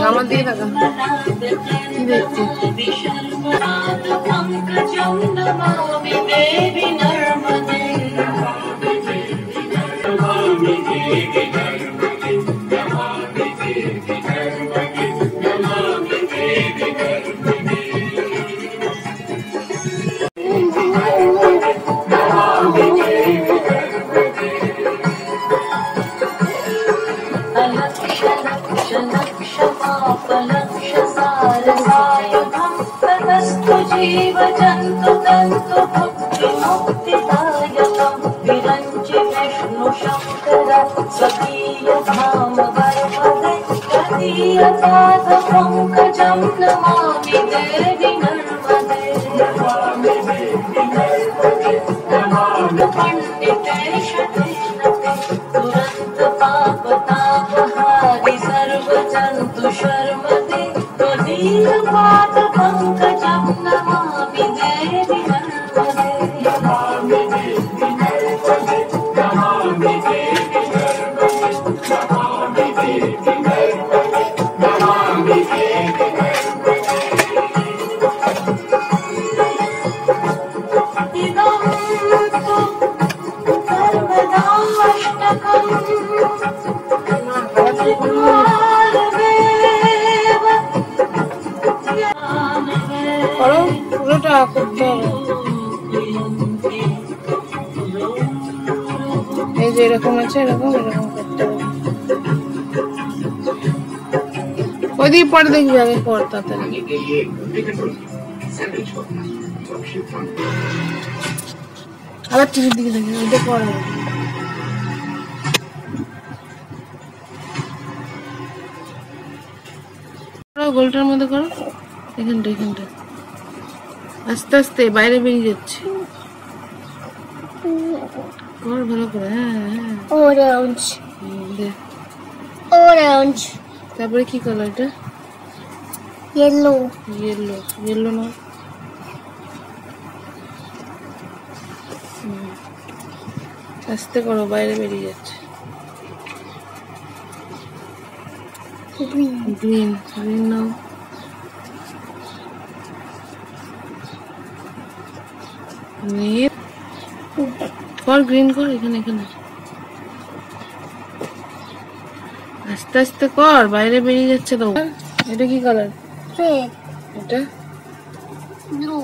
আমার দিকে থাকা কি দেখছি जीवजन्तु तन्तु भक्तिमुक्तिदायकं विरञ्चि विष्णु शङ्कर स्वकीयधाम वरपदे तदीयपादपङ्कजं नमामि देवि नर्मदे पंडितेश कृष्णते दुरन्त पापतापहारि सर्वजन्तु शर्मदे त्वदीयपादपङ्कजं नमामि देवि नर्मदे नमामि देवि नर्मदे नमामि देवि नर्मदे नमामि देवि नर्मदे नमामि देवि नर्मदे इदं तु सर्वदाष्टकं পুরোটা করতে হবে এই যে এরকম আছে এরকম এরকম করতে হবে ওইদিকে পরে দেখবি আগে পর তাড়াতাড়ি আবার টিভির দিকে দেখবি ওইটা পরে গোলটার মধ্যে করো এখানটা এখানটা আস্তে আস্তে বাইরে বেরিয়ে যাচ্ছে কর ভালো করে হ্যাঁ অরেঞ্জ অরেঞ্জ তারপরে কি কালার এটা ইয়েলো ইয়েলো ইয়েলো না আস্তে করো বাইরে বেরিয়ে যাচ্ছে গ্রিন গ্রিন গ্রিন নাও কর গ্রিন কর এখানে এখানে আস্তে আস্তে কর বাইরে বেরিয়ে যাচ্ছে তো এটা কি কালার রেড এটা ব্লু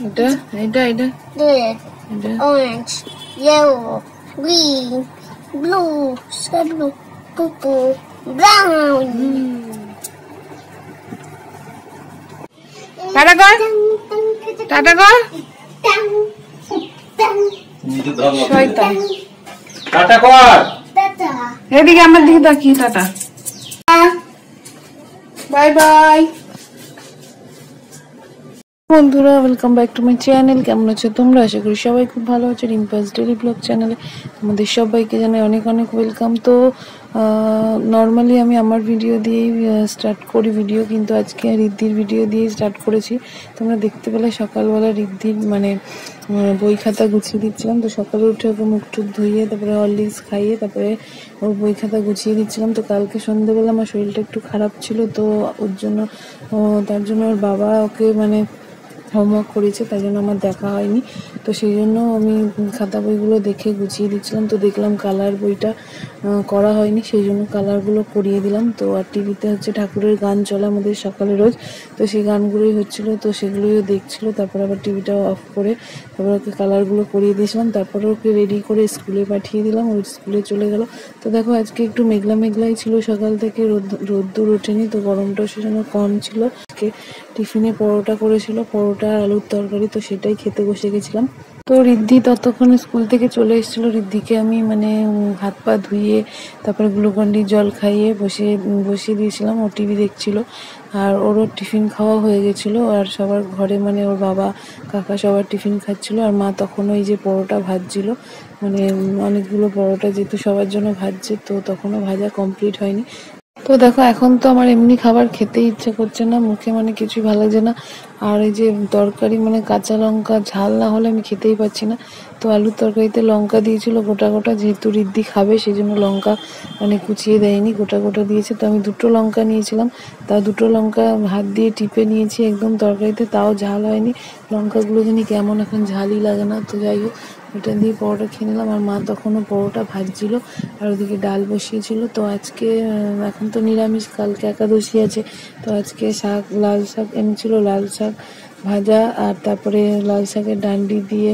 এটা এটা এটা রেড এটা orange yellow green blue sky blue purple brown tata কর টাটা কর শয়তান টাটা কর tata এদিকে আমার দিকে তাকিয়ে টাটা বাই বাই বন্ধুরা welcome back to my channel কেমন আছো তোমরা আশা করি সবাই খুব ভালো আছো রিম্পাস ডেইলি ব্লগ চ্যানেলে তোমাদের সবাইকে জানাই অনেক অনেক ওয়েলকাম তো নর্মালি আমি আমার ভিডিও দিয়েই স্টার্ট করি ভিডিও কিন্তু আজকে রিদ্ধির ভিডিও দিয়েই স্টার্ট করেছি তোমরা দেখতে পেলে সকালবেলা রিদ্ধির মানে বই খাতা গুছিয়ে দিচ্ছিলাম তো সকালে উঠে ওকে মুখ টুক ধুইয়ে তারপরে হরলিক্স খাইয়ে তারপরে ওর বই খাতা গুছিয়ে দিচ্ছিলাম তো কালকে সন্ধ্যেবেলা আমার শরীরটা একটু খারাপ ছিল তো ওর জন্য তার জন্য ওর বাবা ওকে মানে হোমওয়ার্ক করেছে তাই জন্য আমার দেখা হয়নি তো সেই জন্য আমি খাতা বইগুলো দেখে গুছিয়ে দিচ্ছিলাম তো দেখলাম কালার বইটা করা হয়নি সেই জন্য কালারগুলো করিয়ে দিলাম তো আর টিভিতে হচ্ছে ঠাকুরের গান চলে আমাদের সকালে রোজ তো সেই গানগুলোই হচ্ছিলো তো সেগুলোইও দেখছিলো তারপর আবার টিভিটা অফ করে তারপর ওকে কালারগুলো করিয়ে দিয়েছিলাম তারপরে ওকে রেডি করে স্কুলে পাঠিয়ে দিলাম ওই স্কুলে চলে গেল তো দেখো আজকে একটু মেঘলা মেঘলাই ছিল সকাল থেকে রোদ্দুর ওঠেনি তো গরমটাও সেজন্য কম ছিল আজকে টিফিনে পরোটা করেছিল পরোটা আর আলুর তরকারি তো সেটাই খেতে বসে গেছিলাম তো রিদ্ধি ততক্ষণে স্কুল থেকে চলে এসেছিল। রিদ্ধিকে আমি মানে হাত পা ধুইয়ে তারপরে গ্লুকন্ডি জল খাইয়ে বসিয়ে দিয়েছিলাম। ও টিভি দেখছিল আর ওরও টিফিন খাওয়া হয়ে গেছিলো। আর সবার ঘরে মানে ওর বাবা কাকা সবার টিফিন খাচ্ছিল। আর মা তখন ওই যে পরোটা ভাজছিল, মানে অনেকগুলো পরোটা যেহেতু সবার জন্য ভাজছে, তো তখনও ভাজা কমপ্লিট হয়নি। তো দেখো এখন তো আমার এমনি খাবার খেতে ইচ্ছে করছে না, মুখে মানে কিছুই ভালো লাগছে না। আর এই যে তরকারি মানে কাঁচা লঙ্কা ঝাল না হলে আমি খেতেই পাচ্ছি না। তো আলুর তরকারিতে লঙ্কা দিয়েছিল গোটা গোটা, যেহেতু রিদ্ধি খাবে সেই জন্য লঙ্কা মানে কুচিয়ে দেয়নি, গোটা গোটা দিয়েছে। তো আমি 2টো লঙ্কা নিয়েছিলাম, তা 2টো লঙ্কা হাত দিয়ে টিপে নিয়েছি একদম তরকারিতে, তাও ঝাল হয়নি। লঙ্কাগুলো জানি কেমন এখন ঝালই লাগে না। তো যাই হোক, এটা দিয়ে পরোটা খেয়ে নিলাম। আর মা তখনও পরোটা ভাজছিল আর ওদিকে ডাল বসিয়েছিল। তো আজকে এখন তো নিরামিষ, কালকে একাদশী আছে, তো আজকে শাক লাল শাক এনেছিল, লাল শাক ভাজা আর তারপরে লাল শাকের ডান্ডি দিয়ে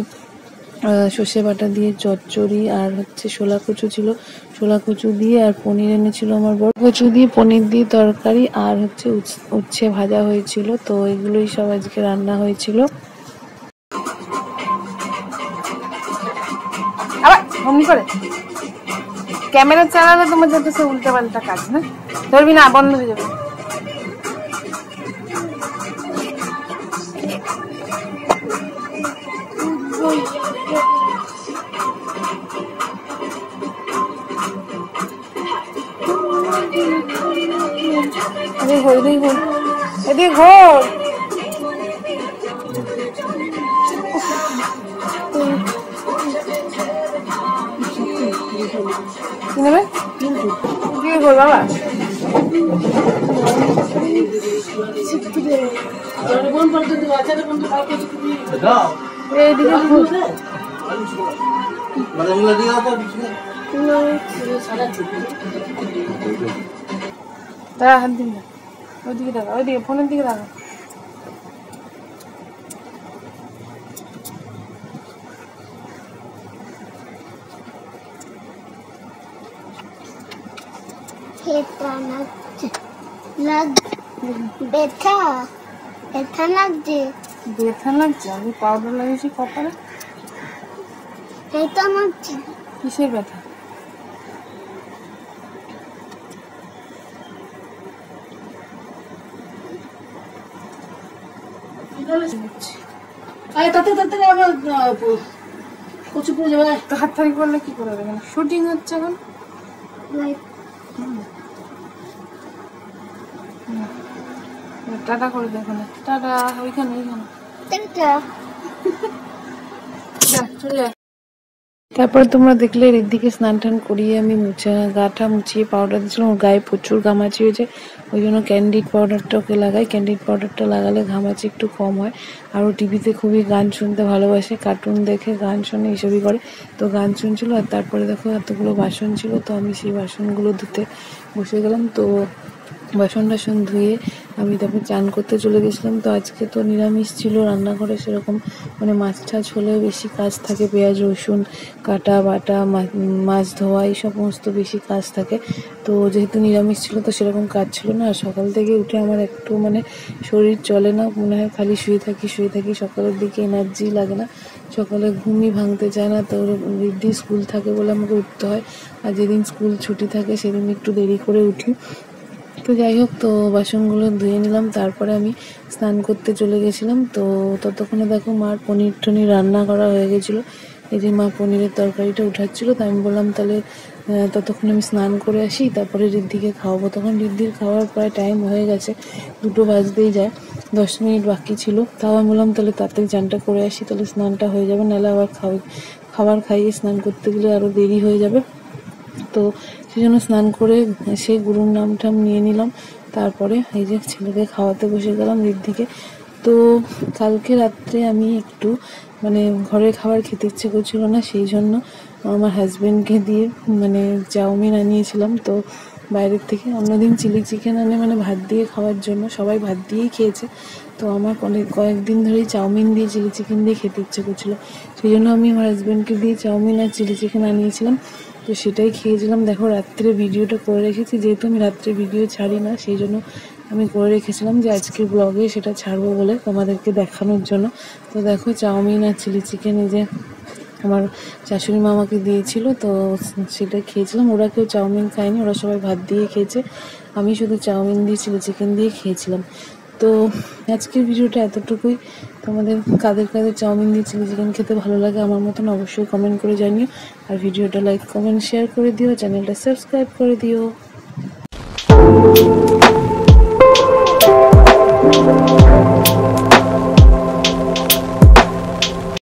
সর্ষে বাটা দিয়ে চচ্চড়ি, আর হচ্ছে শোলা কচু ছিল, শোলা কচু দিয়ে, আর পনির এনেছিল আমার বড়, কচু দিয়ে পনির দিয়ে তরকারি, আর হচ্ছে উচ্ছে ভাজা হয়েছিল। তো এগুলোই সব আজকে রান্না হয়েছিল। আবার অমনি করে ক্যামেরা চালালে তোমার যাতে উল্টা পাল্টা কাজ না ধরবি না, বন্ধ হয়ে যাবে। এদিকে ঘোর কি নেবে দিয়ে ঘোর বাবা। এইদিকে ঘোর তারা হাত দিন না, ওইদিকে দেখা, ওইদিকে ফোনের দিকে দেখা। ব্যথা ব্যথা লাগছে, ব্যথা লাগছে? আমি পাউডার লাগিয়েছি কপালে। ব্যথা লাগছে। কিসের ব্যথা? তো হাততালি করলে কি করে দেবেন? শুটিং হচ্ছে এখন। টাটা করে দেখো না, টাটা। ওইখানে ওইখানে চলে যায়। তারপরে তোমরা দেখলে রিদ্ধিকে স্নান টান করিয়ে আমি গাটা মুছিয়ে পাউডার দিয়েছিলাম। ওর গায়ে প্রচুর ঘামাচি হয়েছে, ওই জন্য ক্যান্ডিড পাউডারটা ওকে লাগাই। ক্যান্ডিড পাউডারটা লাগালে ঘামাচি একটু কম হয়। আর ও টিভিতে খুবই গান শুনতে ভালোবাসে, কার্টুন দেখে গান শোনে, এইসবই করে। তো গান শুনছিল। আর তারপরে দেখো এতগুলো বাসন ছিল, তো আমি সেই বাসনগুলো ধুতে বসে গেলাম। তো বাসন টাসন ধুয়ে আমি তারপর চান করতে চলে গেছিলাম। তো আজকে তো নিরামিষ ছিল, রান্নাঘরে সেরকম মানে মাছ টাছ হলেও বেশি কাজ থাকে, পেঁয়াজ রসুন কাটা বাটা, মাছ ধোয়া, এই সমস্ত বেশি কাজ থাকে। তো যেহেতু নিরামিষ ছিল তো সেরকম কাজ ছিল না। আর সকাল থেকে উঠে আমার একটু মানে শরীর চলে না, মনে হয় খালি শুয়ে থাকি। সকালের দিকে এনার্জি লাগে না, সকালে ঘুমই ভাঙতে চায় না। তো রিদ্ধি স্কুল থাকে বলে আমাকে উঠতে হয়, আর যেদিন স্কুল ছুটি থাকে সেদিন একটু দেরি করে উঠি। তো যাই হোক, তো বাসনগুলো ধুয়ে নিলাম, তারপরে আমি স্নান করতে চলে গেছিলাম। তো ততক্ষণে দেখো মার পনির টনির রান্না করা হয়ে গেছিলো। এই যে মা পনিরের তরকারিটা উঠাচ্ছিলো, তো আমি বললাম তাহলে ততক্ষণ আমি স্নান করে আসি, তারপরে রিদ্ধিকে খাওয়াবো। তখন রিদ্ধির খাওয়ার প্রায় টাইম হয়ে গেছে, 2টো বাজতেই যায়, 10 মিনিট বাকি ছিল। তাও আমি বললাম তাহলে তাড়াতাড়ি চানটা করে আসি, তাহলে স্নানটা হয়ে যাবে, নাহলে আবার খাবার খাইয়ে স্নান করতে গেলে আরও দেরি হয়ে যাবে। তো সেই জন্য স্নান করে এসে গুরুর নাম টাম নিয়ে নিলাম। তারপরে এই যে ছেলেকে খাওয়াতে বসে গেলাম, রিদ্ধিকে। তো কালকে রাত্রে আমি একটু মানে ঘরের খাবার খেতে ইচ্ছে করছিল না, সেই জন্য আমার হাজব্যান্ডকে দিয়ে মানে চাউমিন আনিয়েছিলাম। তো বাইরের থেকে অন্যদিন চিলি চিকেন আনে মানে ভাত দিয়ে খাওয়ার জন্য, সবাই ভাত দিয়েই খেয়েছে। তো আমার কয়েকদিন ধরেই চাউমিন দিয়ে চিলি চিকেন দিয়ে খেতে ইচ্ছে করছিলো, সেই জন্য আমি আমার হাজব্যান্ডকে দিয়ে চাউমিন আর চিলি চিকেন আনিয়েছিলাম। তো সেটাই খেয়েছিলাম। দেখো রাত্রে ভিডিওটা করে রেখেছি, যেহেতু আমি রাত্রে ভিডিও ছাড়ি না সেই জন্য আমি করে রেখেছিলাম যে আজকের ব্লগে সেটা ছাড়বো বলে তোমাদেরকে দেখানোর জন্য। তো দেখো চাউমিন আর চিলি চিকেন এই যে আমার শাশুড়ি মা আমাকে দিয়েছিল, তো সেটা খেয়েছিলাম। ওরা কেউ চাউমিন খায়নি, ওরা সবাই ভাত দিয়ে খেয়েছে, আমি শুধু চাউমিন দিয়ে চিলি চিকেন দিয়ে খেয়েছিলাম। তো আজকের ভিডিওটা এতটুকুই। তোমাদের কাদের কাদের চাউমিন দিয়ে চিলি চিকেন খেতে ভালো লাগে আমার মতন অবশ্যই কমেন্ট করে জানিও, আর ভিডিওটা লাইক কমেন্ট শেয়ার করে দিও, চ্যানেলটা সাবস্ক্রাইব করে দিও।